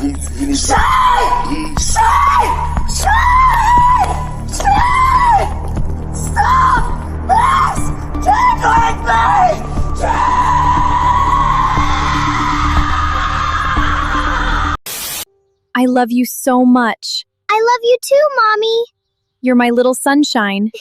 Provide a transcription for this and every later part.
he needs Stop this! Tickling me! I love you so much. I love you too, Mommy. You're my little sunshine.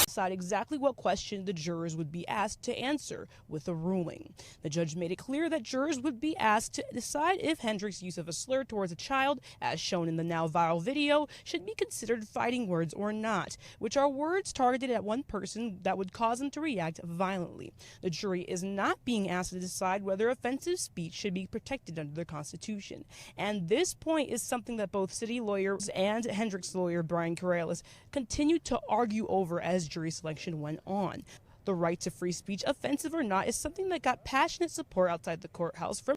Decide exactly what question the jurors would be asked to answer with a ruling. The judge made it clear that jurors would be asked to decide if Hendricks' use of a slur towards a child, as shown in the now viral video, should be considered fighting words or not, which are words targeted at one person that would cause them to react violently. The jury is not being asked to decide whether offensive speech should be protected under the Constitution. And this point is something that both city lawyers and Hendricks' lawyer, Brian Corrales, continued to argue over as jury selection went on. The right to free speech, offensive or not, is something that got passionate support outside the courthouse from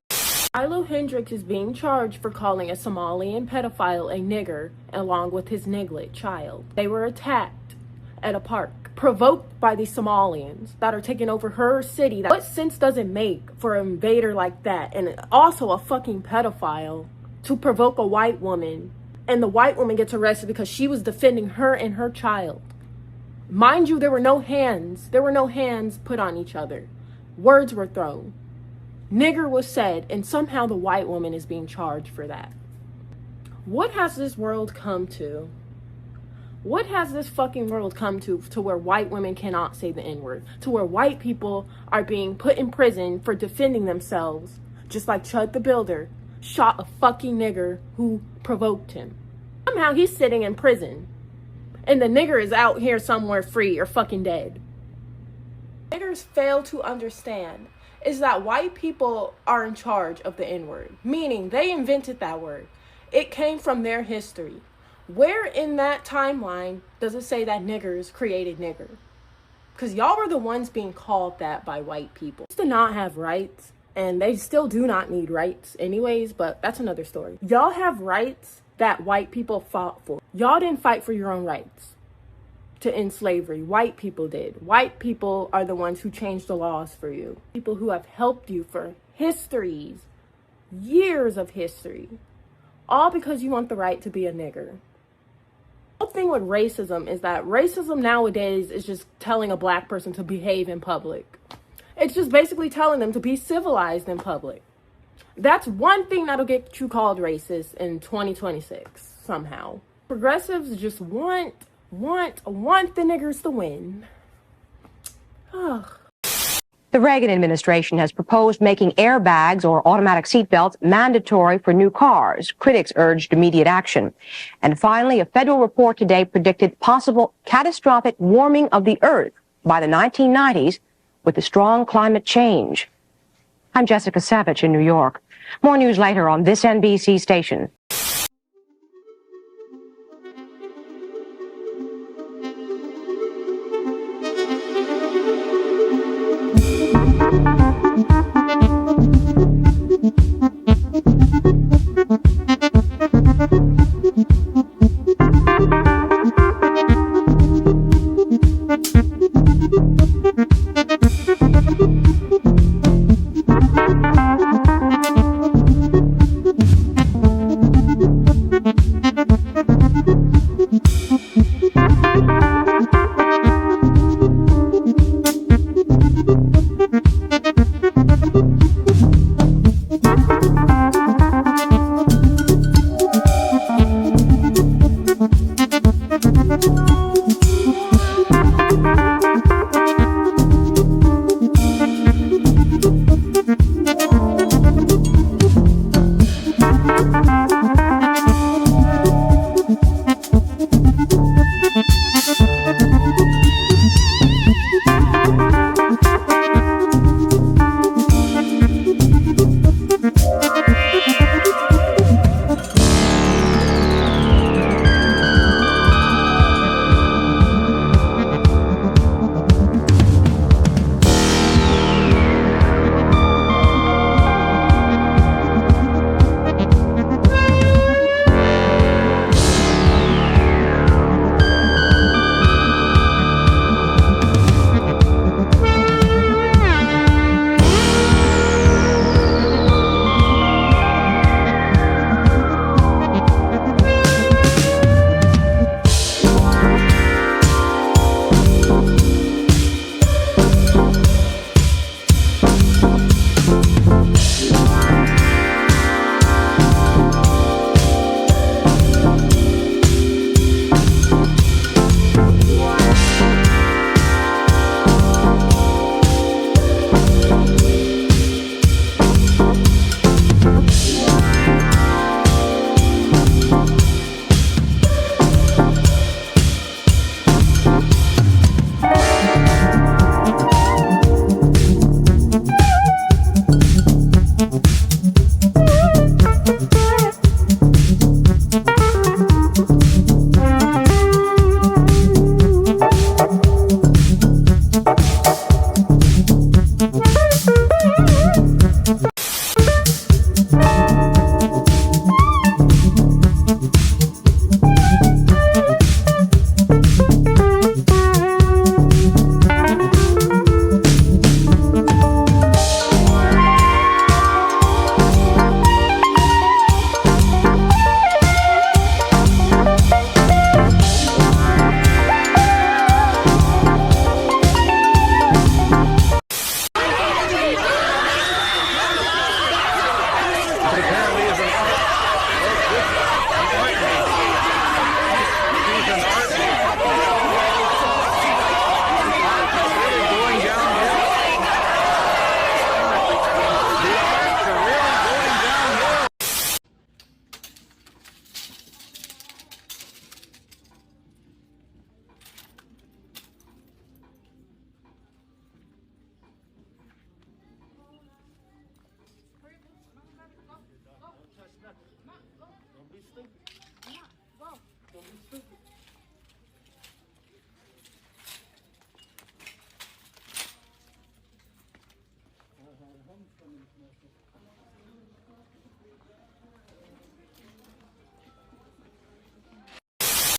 Ilo Hendricks is being charged for calling a Somalian pedophile a nigger along with his niglet child. They were attacked at a park, provoked by the Somalians that are taking over her city. What sense does it make for an invader like that, and also a fucking pedophile, to provoke a white woman, and the white woman gets arrested because she was defending her and her child? Mind you, there were no hands. There were no hands put on each other. Words were thrown. Nigger was said, and somehow the white woman is being charged for that. What has this world come to? What has this fucking world come to where white women cannot say the N-word? To where white people are being put in prison for defending themselves, just like Chud the Builder shot a fucking nigger who provoked him. Somehow he's sitting in prison. And the nigger is out here somewhere free or fucking dead. Niggers fail to understand is that white people are in charge of the N-word, meaning they invented that word. It came from their history. Where in that timeline does it say that niggers created nigger? Because y'all were the ones being called that by white people. They used to not have rights, and they still do not need rights anyways, but that's another story. Y'all have rights that white people fought for. Y'all didn't fight for your own rights to end slavery. White people did. White people are the ones who changed the laws for you. People who have helped you for histories, years of history, all because you want the right to be a nigger. The whole thing with racism is that racism nowadays is just telling a black person to behave in public. It's just basically telling them to be civilized in public. That's one thing that'll get you called racist in 2026 somehow. Progressives just want the niggers to win. Ugh. The Reagan administration has proposed making airbags or automatic seatbelts mandatory for new cars. Critics urged immediate action. And finally, a federal report today predicted possible catastrophic warming of the Earth by the 1990s with the strong climate change. I'm Jessica Savage in New York. More news later on this NBC station.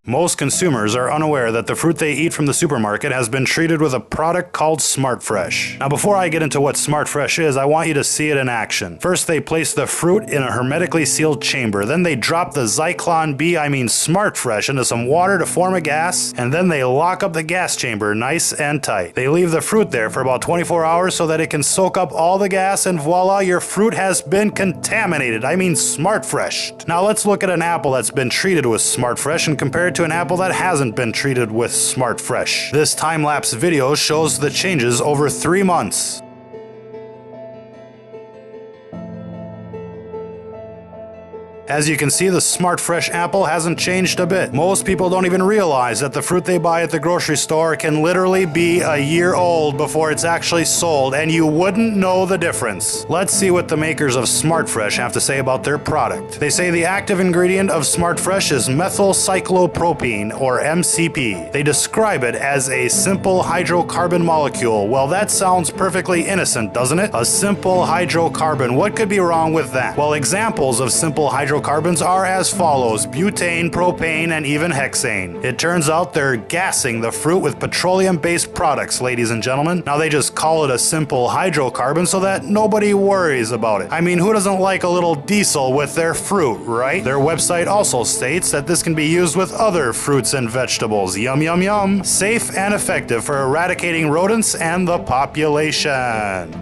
Most consumers are unaware that the fruit they eat from the supermarket has been treated with a product called Smart Fresh. Now before I get into what Smart Fresh is, I want you to see it in action. First they place the fruit in a hermetically sealed chamber, then they drop the Zyklon B, Smart Fresh, into some water to form a gas, and then they lock up the gas chamber nice and tight. They leave the fruit there for about 24 hours so that it can soak up all the gas, and voila, your fruit has been contaminated. Smart Fresh. Now let's look at an apple that's been treated with Smart Fresh and compare it to an apple that hasn't been treated with Smart Fresh. This time-lapse video shows the changes over 3 months. As you can see, the Smart Fresh apple hasn't changed a bit. Most people don't even realize that the fruit they buy at the grocery store can literally be a year old before it's actually sold, and you wouldn't know the difference. Let's see what the makers of Smart Fresh have to say about their product. They say the active ingredient of Smart Fresh is methylcyclopropene, or MCP. They describe it as a simple hydrocarbon molecule. Well, that sounds perfectly innocent, doesn't it? A simple hydrocarbon. What could be wrong with that? Well, examples of simple hydrocarbons are as follows: butane, propane, and even hexane. It turns out they're gassing the fruit with petroleum-based products, ladies and gentlemen. Now they just call it a simple hydrocarbon so that nobody worries about it. Who doesn't like a little diesel with their fruit, right? Their website also states that this can be used with other fruits and vegetables. Yum, yum, yum. Safe and effective for eradicating rodents and the population.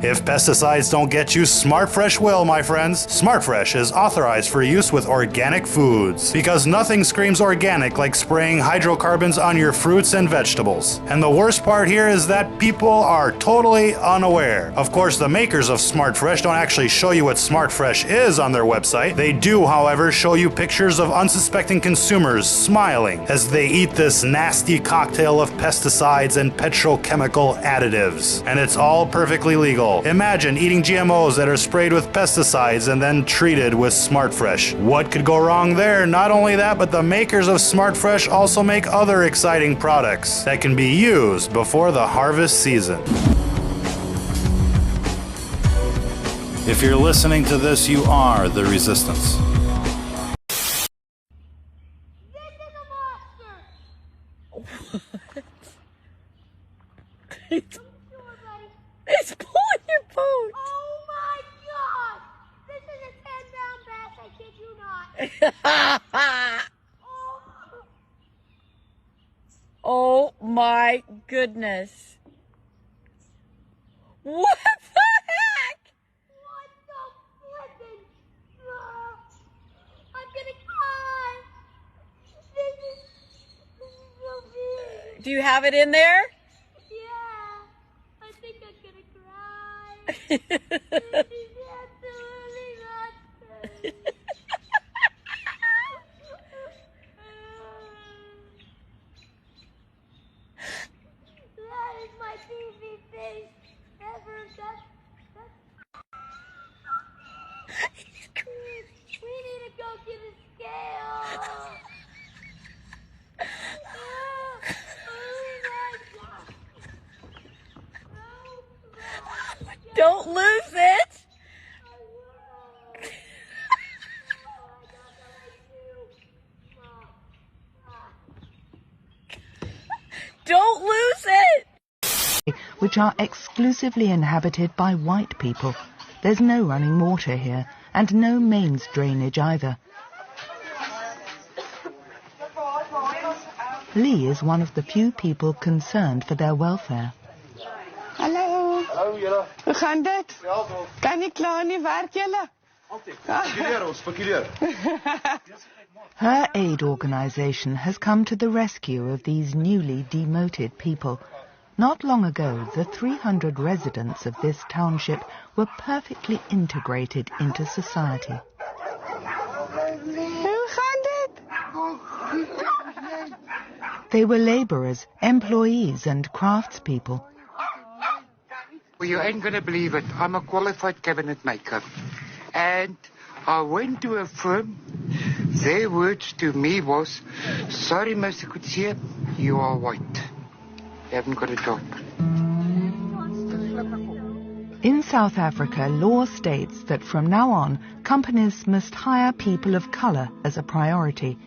If pesticides don't get you, Smart Fresh will, my friends. Smart Fresh is authorized for use with organic foods, because nothing screams organic like spraying hydrocarbons on your fruits and vegetables. And the worst part here is that people are totally unaware. Of course, the makers of Smart Fresh don't actually show you what Smart Fresh is on their website. They do, however, show you pictures of unsuspecting consumers smiling as they eat this nasty cocktail of pesticides and petrochemical additives. And it's all perfectly legal. Imagine eating GMOs that are sprayed with pesticides and then treated with Smart Fresh. What could go wrong there? Not only that, but the makers of Smart Fresh also make other exciting products that can be used before the harvest season. If you're listening to this, you are the resistance. It's pulling your phone. Oh my god! This is a 10-pound bass, I kid you not. Oh my goodness. What the heck? What the flippin'? I'm gonna cry. This is so big. Do you have it in there? Yeah, I think I'm gonna cry. This is absolutely not fair. That is my TV face ever. We need to go get a scale. Don't lose it. Don't lose it. Which are exclusively inhabited by white people. There's no running water here, and no mains drainage either. Lee is one of the few people concerned for their welfare. Hallo. Hallo julle. Hoe gaan dit? Ja, goed. Kan nie klaar nie, werk julle? Her aid organisation has come to the rescue of these newly demoted people. Not long ago, the 300 residents of this township were perfectly integrated into society. Hoe gaan dit? They were labourers, employees and craftspeople. Well, you ain't going to believe it. I'm a qualified cabinet maker. And I went to a firm. Their words to me was, sorry, Mr. Kutsia, you are white. You haven't got a job. In South Africa, law states that from now on, companies must hire people of colour as a priority.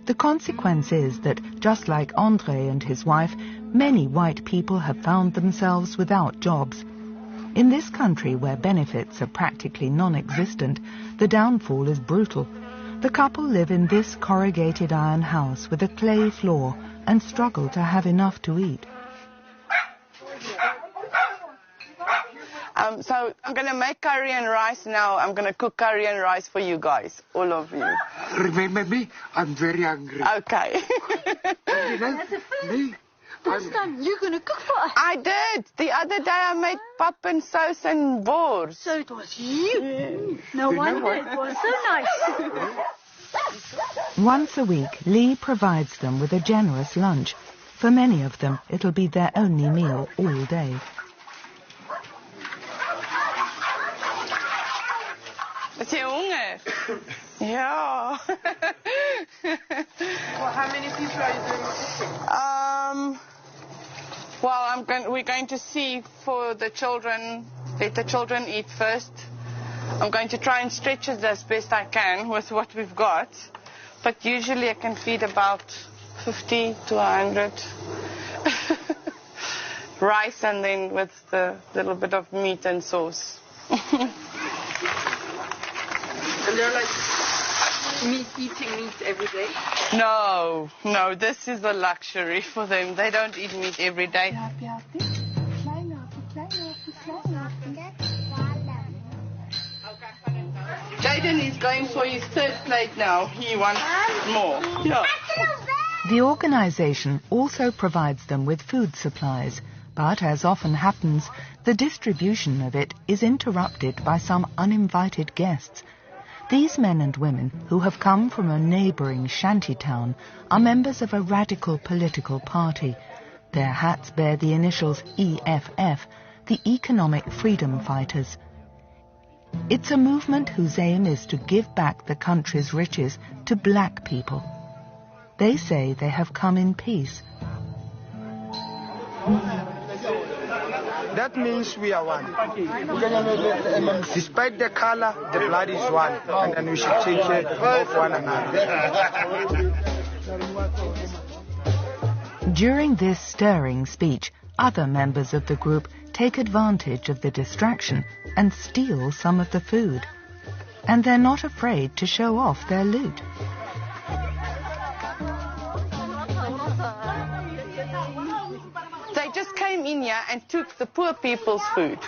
The consequence is that, just like André and his wife, many white people have found themselves without jobs. In this country, where benefits are practically non-existent, the downfall is brutal. The couple live in this corrugated iron house with a clay floor and struggle to have enough to eat. So I'm going to make curry and rice now. I'm going to cook curry and rice for you guys, all of you. Remember me? I'm very hungry. Okay. You know, me? This time you're going to cook for us. I did. The other day I made pap and sauce and boors. So it was you. No wonder it was so nice. Once a week, Lee provides them with a generous lunch. For many of them, it'll be their only meal all day. Is jy honger? Ja. Well, how many people are you doing? Well, we're going to see for the children, let the children eat first. I'm going to try and stretch it as best I can with what we've got. But usually I can feed about 50 to 100. Rice and then with the little bit of meat and sauce. And they're like eating meat every day? No, this is a luxury for them. They don't eat meat every day. Jaden is going for his third plate now. He wants more. Yeah. The organization also provides them with food supplies, but as often happens, the distribution of it is interrupted by some uninvited guests. These men and women, who have come from a neighbouring shanty town, are members of a radical political party. Their hats bear the initials EFF, the Economic Freedom Fighters. It's a movement whose aim is to give back the country's riches to black people. They say they have come in peace. That means we are one. Despite the color, the blood is one, and then we should take care of one another. During this stirring speech, other members of the group take advantage of the distraction and steal some of the food. And they're not afraid to show off their loot. They just came in here and took the poor people's food.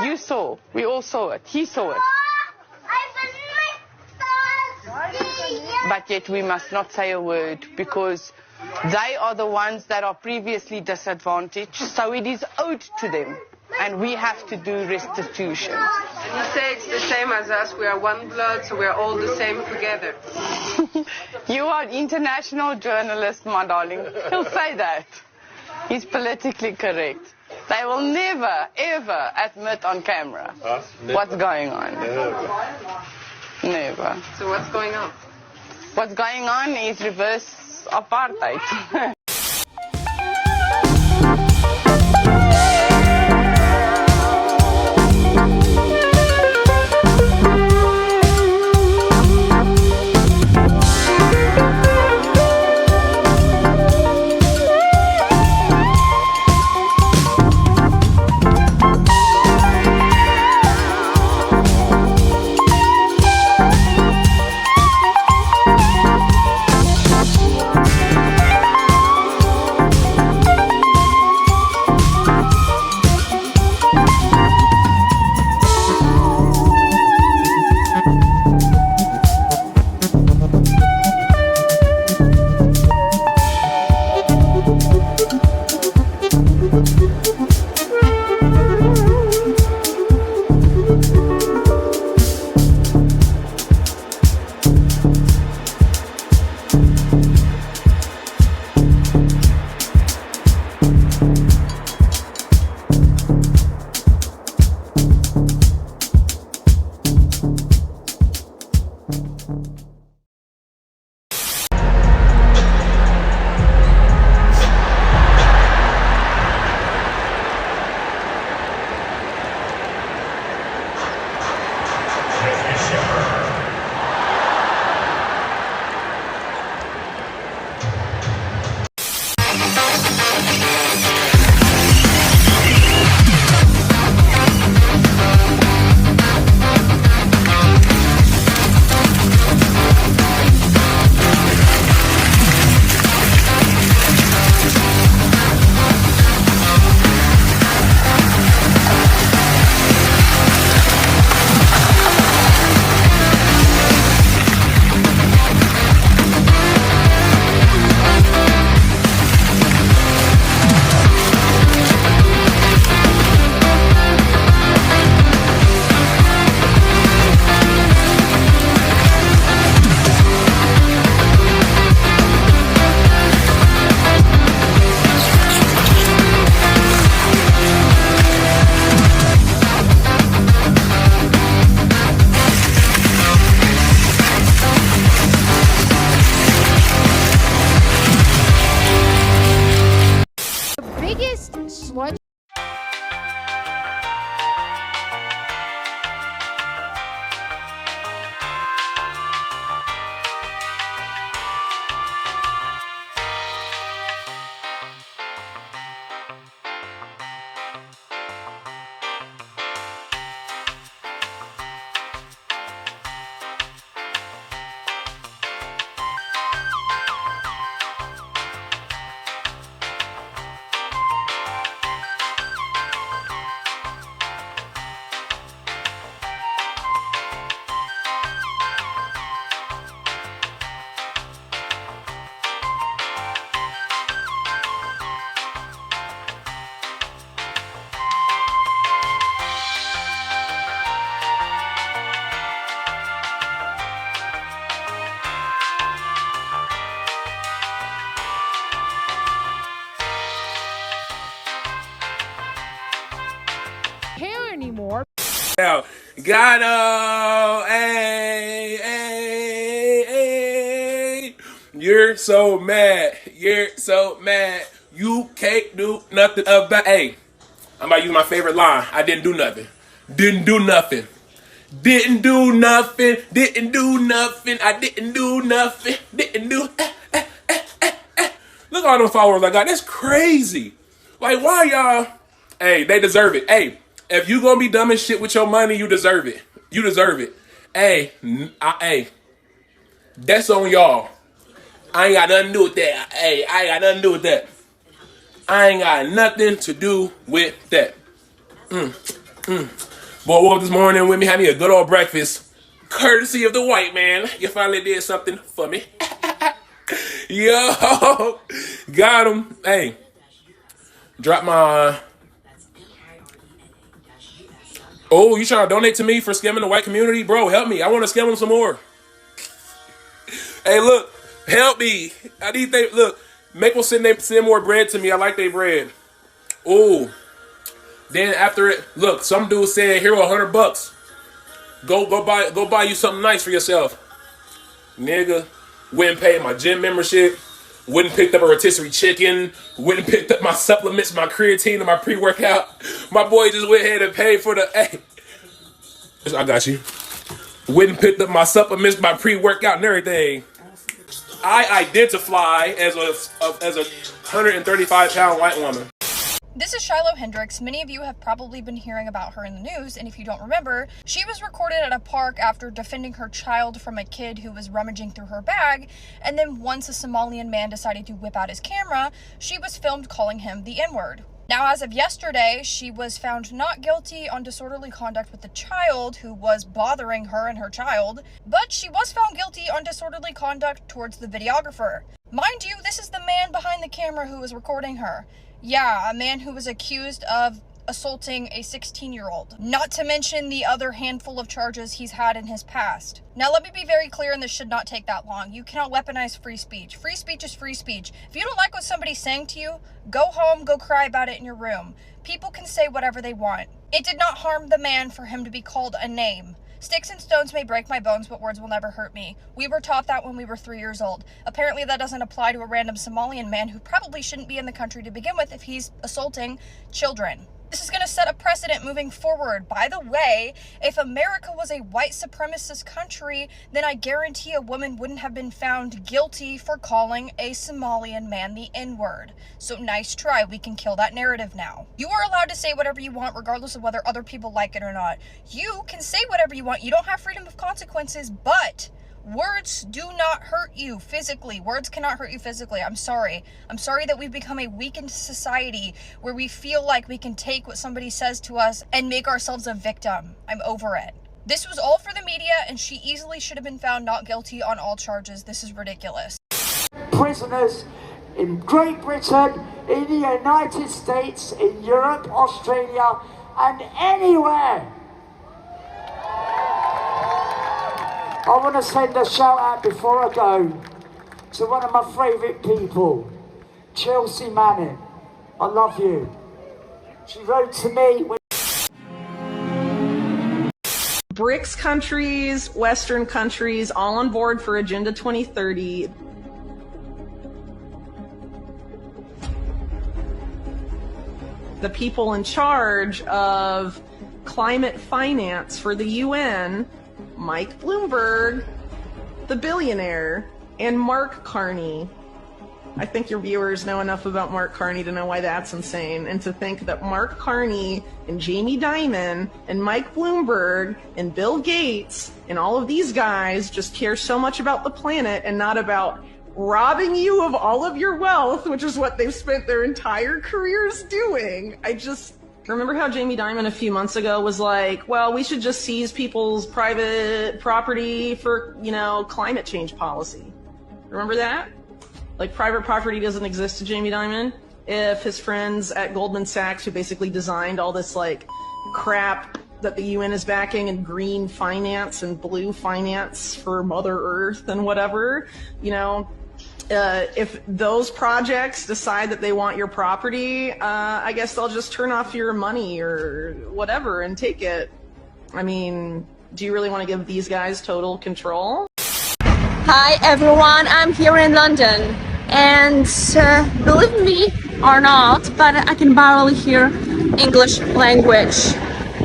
You saw. We all saw it. He saw it. But yet we must not say a word because they are the ones that are previously disadvantaged, so it is owed to them. And we have to do restitution. And you say it's the same as us. We are one blood, so we are all the same together. You are an international journalist, my darling. He'll say that. He's politically correct. They will never, ever admit on camera what's going on. Never. So what's going on? What's going on is reverse apartheid. Got him! Hey, hey, hey. You're so mad. You're so mad. You can't do nothing about. Hey, I'm about to use my favorite line. I didn't do nothing. Didn't do nothing. Didn't do nothing. Didn't do nothing. I didn't do nothing. Didn't do. Look at all them followers I got. That's crazy. Like, why y'all? Hey, they deserve it. Hey, if you gonna be dumb as shit with your money, you deserve it. You deserve it. Hey, hey, that's on y'all. I ain't got nothing to do with that. Hey, I ain't got nothing to do with that. I ain't got nothing to do with that. Boy, woke up this morning with me, had me a good old breakfast. Courtesy of the white man. You finally did something for me. Yo, got him. Hey, drop my... Oh, you trying to donate to me for scamming the white community? Bro, help me. I want to scam them some more. Hey, look. Help me. I need they... Look, make them send more bread to me. I like their bread. Oh. Then after it... Look, some dude said, here $100. Go buy you something nice for yourself. Nigga. Went and paid my gym membership. Went and picked up a rotisserie chicken. Went and picked up my supplements, my creatine, and my pre-workout. My boy just went ahead and paid for the... Hey, I got you. Went and picked up my supplements, my pre-workout, and everything. I identify as a 135-pound white woman. This is Shiloh Hendricks. Many of you have probably been hearing about her in the news, and if you don't remember, she was recorded at a park after defending her child from a kid who was rummaging through her bag, and then once a Somalian man decided to whip out his camera, she was filmed calling him the N-word. Now, as of yesterday, she was found not guilty on disorderly conduct with the child who was bothering her and her child, but she was found guilty on disorderly conduct towards the videographer. Mind you, this is the man behind the camera who was recording her. Yeah, a man who was accused of assaulting a 16-year-old. Not to mention the other handful of charges he's had in his past. Now, let me be very clear, and this should not take that long. You cannot weaponize free speech. Free speech is free speech. If you don't like what somebody's saying to you, go home, go cry about it in your room. People can say whatever they want. It did not harm the man for him to be called a name. Sticks and stones may break my bones, but words will never hurt me. We were taught that when we were 3 years old. Apparently that doesn't apply to a random Somalian man who probably shouldn't be in the country to begin with if he's assaulting children. This is going to set a precedent moving forward. By the way, if America was a white supremacist country, then I guarantee a woman wouldn't have been found guilty for calling a Somalian man the N-word. So nice try. We can kill that narrative now. You are allowed to say whatever you want, regardless of whether other people like it or not. You can say whatever you want. You don't have freedom of consequences, but words do not hurt you physically. Words cannot hurt you physically. I'm sorry. I'm sorry that we've become a weakened society where we feel like we can take what somebody says to us and make ourselves a victim. I'm over it. This was all for the media, and she easily should have been found not guilty on all charges. This is ridiculous. Prisoners in Great Britain, in the United States, in Europe, Australia, and anywhere. I want to send a shout out before I go to one of my favourite people, Chelsea Manning. I love you. She wrote to me when BRICS countries, Western countries, all on board for Agenda 2030. The people in charge of climate finance for the UN, Mike Bloomberg, the billionaire, and Mark Carney. I think your viewers know enough about Mark Carney to know why that's insane, and to think that Mark Carney and Jamie Dimon and Mike Bloomberg and Bill Gates and all of these guys just care so much about the planet and not about robbing you of all of your wealth, which is what they've spent their entire careers doing. I just remember how Jamie Dimon a few months ago was like, well, we should just seize people's private property for, climate change policy. Remember that? Like, private property doesn't exist to Jamie Dimon. If his friends at Goldman Sachs, who basically designed all this, crap that the UN is backing, and green finance and blue finance for Mother Earth and whatever, if those projects decide that they want your property, I guess they'll just turn off your money or whatever and take it. I mean, do you really want to give these guys total control? Hi everyone, I'm here in London, and believe me or not, but I can barely hear English language.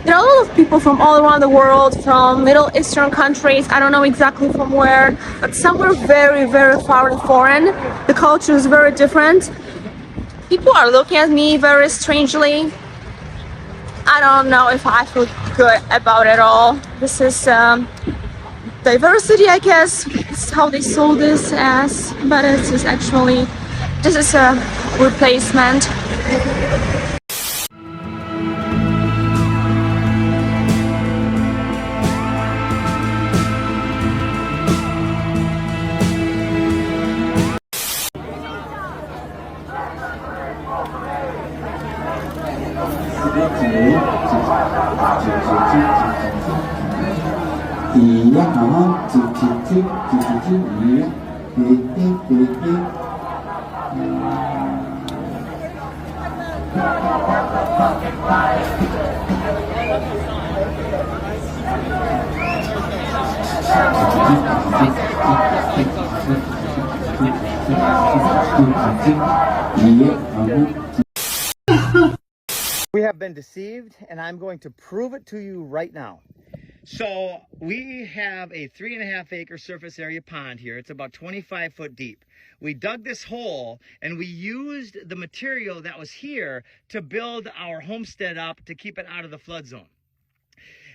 There are a lot of people from all around the world, from Middle Eastern countries, I don't know exactly from where, but somewhere very, very far and foreign. The culture is very different. People are looking at me very strangely. I don't know if I feel good about it all. This is diversity, I guess. It's how they sold this as, but it's just actually, this is a replacement. We have been deceived, and I'm going to prove it to you right now. So we have a 3.5 acre surface area pond here. It's about 25 foot deep. We dug this hole and we used the material that was here to build our homestead up to keep it out of the flood zone.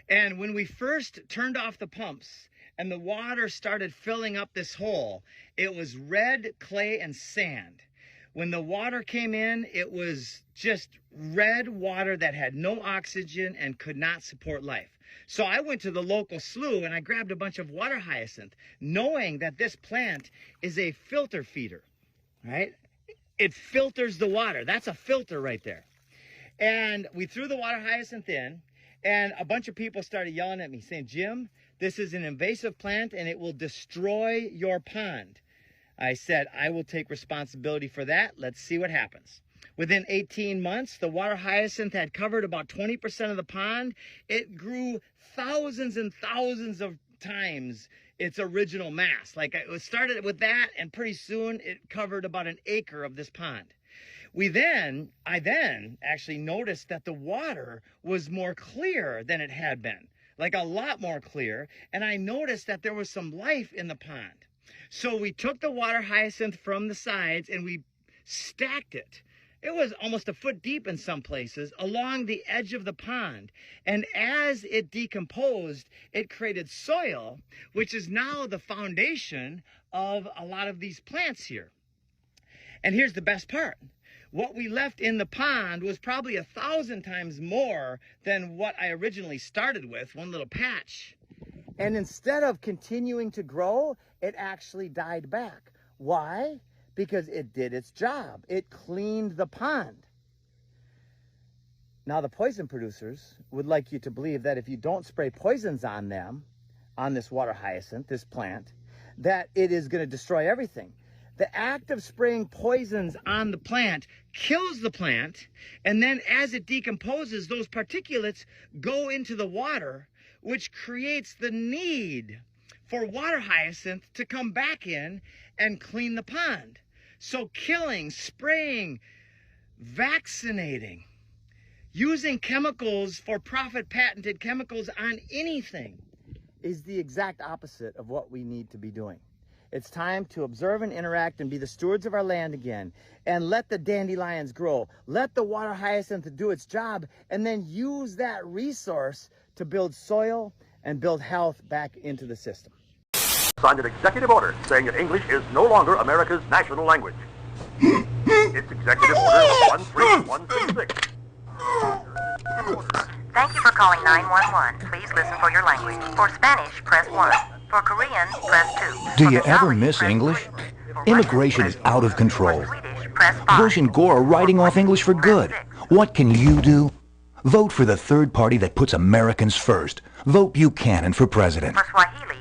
And when we first turned off the pumps and the water started filling up this hole, it was red clay and sand. When the water came in, it was just red water that had no oxygen and could not support life. So I went to the local slough and I grabbed a bunch of water hyacinth, knowing that this plant is a filter feeder, right? It filters the water. That's a filter right there. And we threw the water hyacinth in, and a bunch of people started yelling at me saying, "Jim, this is an invasive plant and it will destroy your pond." I said, I will take responsibility for that. Let's see what happens. Within 18 months, the water hyacinth had covered about 20% of the pond. It grew thousands and thousands of times its original mass. Like, it started with that, and pretty soon it covered about an acre of this pond. I then actually noticed that the water was more clear than it had been, like a lot more clear. And I noticed that there was some life in the pond. So we took the water hyacinth from the sides and we stacked it. It was almost a foot deep in some places along the edge of the pond. And as it decomposed, it created soil, which is now the foundation of a lot of these plants here. And here's the best part. What we left in the pond was probably 1,000 times more than what I originally started with, one little patch. And instead of continuing to grow, it actually died back. Why? Because it did its job. It cleaned the pond. Now, the poison producers would like you to believe that if you don't spray poisons on them, on this water hyacinth, this plant, that it is going to destroy everything. The act of spraying poisons on the plant kills the plant, and then as it decomposes, those particulates go into the water, which creates the need for water hyacinth to come back in and clean the pond. So killing, spraying, vaccinating, using chemicals for profit, patented chemicals on anything is the exact opposite of what we need to be doing. It's time to observe and interact and be the stewards of our land again, and let the dandelions grow. Let the water hyacinth do its job, and then use that resource to build soil and build health back into the system. Signed an executive order saying that English is no longer America's national language. It's Executive Order 13166. Thank you for calling 911. Please listen for your language. For Spanish, press 1. For Korean, press 2. Do you ever miss English? Immigration is out of control. Bush and Gore are writing off English for good. What can you do? Vote for the third party that puts Americans first. Vote Buchanan for president. For Swahili,